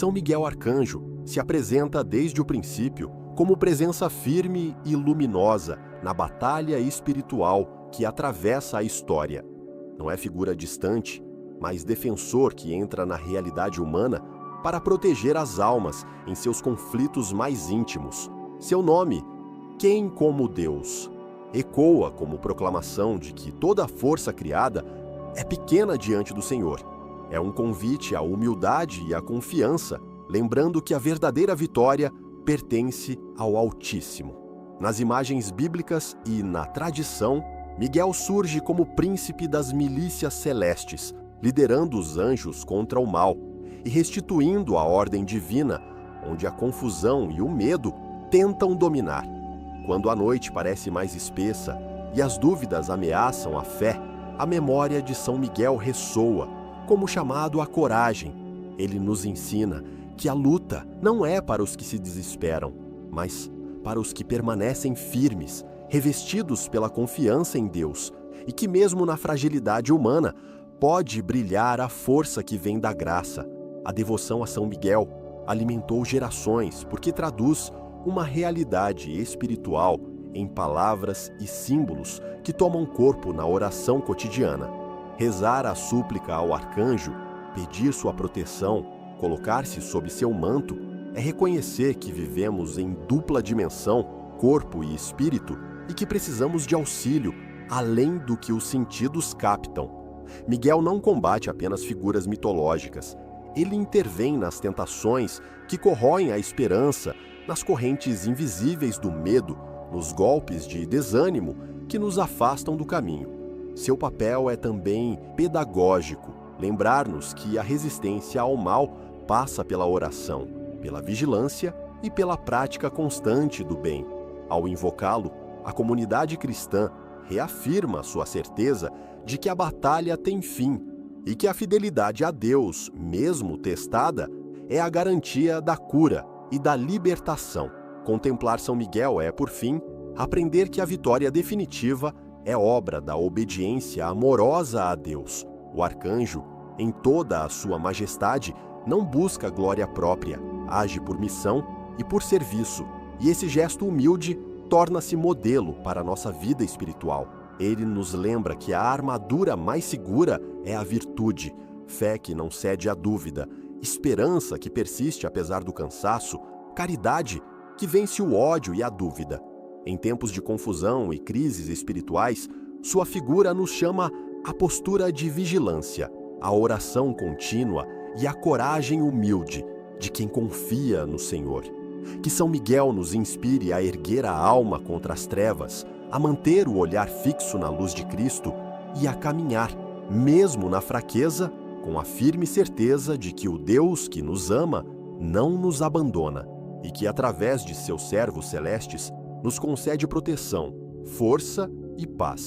São Miguel Arcanjo se apresenta desde o princípio como presença firme e luminosa na batalha espiritual que atravessa a história. Não é figura distante, mas defensor que entra na realidade humana para proteger as almas em seus conflitos mais íntimos. Seu nome, quem como Deus, ecoa como proclamação de que toda a força criada é pequena diante do Senhor. É um convite à humildade e à confiança, lembrando que a verdadeira vitória pertence ao Altíssimo. Nas imagens bíblicas e na tradição, Miguel surge como príncipe das milícias celestes, liderando os anjos contra o mal e restituindo a ordem divina, onde a confusão e o medo tentam dominar. Quando a noite parece mais espessa e as dúvidas ameaçam a fé, a memória de São Miguel ressoa, como chamado à coragem. Ele nos ensina que a luta não é para os que se desesperam, mas para os que permanecem firmes, revestidos pela confiança em Deus, e que mesmo na fragilidade humana pode brilhar a força que vem da graça. A devoção a São Miguel alimentou gerações porque traduz uma realidade espiritual em palavras e símbolos que tomam corpo na oração cotidiana. Rezar a súplica ao arcanjo, pedir sua proteção, colocar-se sob seu manto, é reconhecer que vivemos em dupla dimensão, corpo e espírito, e que precisamos de auxílio, além do que os sentidos captam. Miguel não combate apenas figuras mitológicas. Ele intervém nas tentações que corroem a esperança, nas correntes invisíveis do medo, nos golpes de desânimo que nos afastam do caminho. Seu papel é também pedagógico, lembrar-nos que a resistência ao mal passa pela oração, pela vigilância e pela prática constante do bem. Ao invocá-lo, a comunidade cristã reafirma sua certeza de que a batalha tem fim e que a fidelidade a Deus, mesmo testada, é a garantia da cura e da libertação. Contemplar São Miguel é, por fim, aprender que a vitória definitiva é obra da obediência amorosa a Deus. O arcanjo, em toda a sua majestade, não busca glória própria, age por missão e por serviço, e esse gesto humilde torna-se modelo para a nossa vida espiritual. Ele nos lembra que a armadura mais segura é a virtude, fé que não cede à dúvida, esperança que persiste apesar do cansaço, caridade que vence o ódio e a dúvida. Em tempos de confusão e crises espirituais, sua figura nos chama à postura de vigilância, à oração contínua e à coragem humilde de quem confia no Senhor. Que São Miguel nos inspire a erguer a alma contra as trevas, a manter o olhar fixo na luz de Cristo e a caminhar, mesmo na fraqueza, com a firme certeza de que o Deus que nos ama não nos abandona e que, através de seus servos celestes, nos concede proteção, força e paz.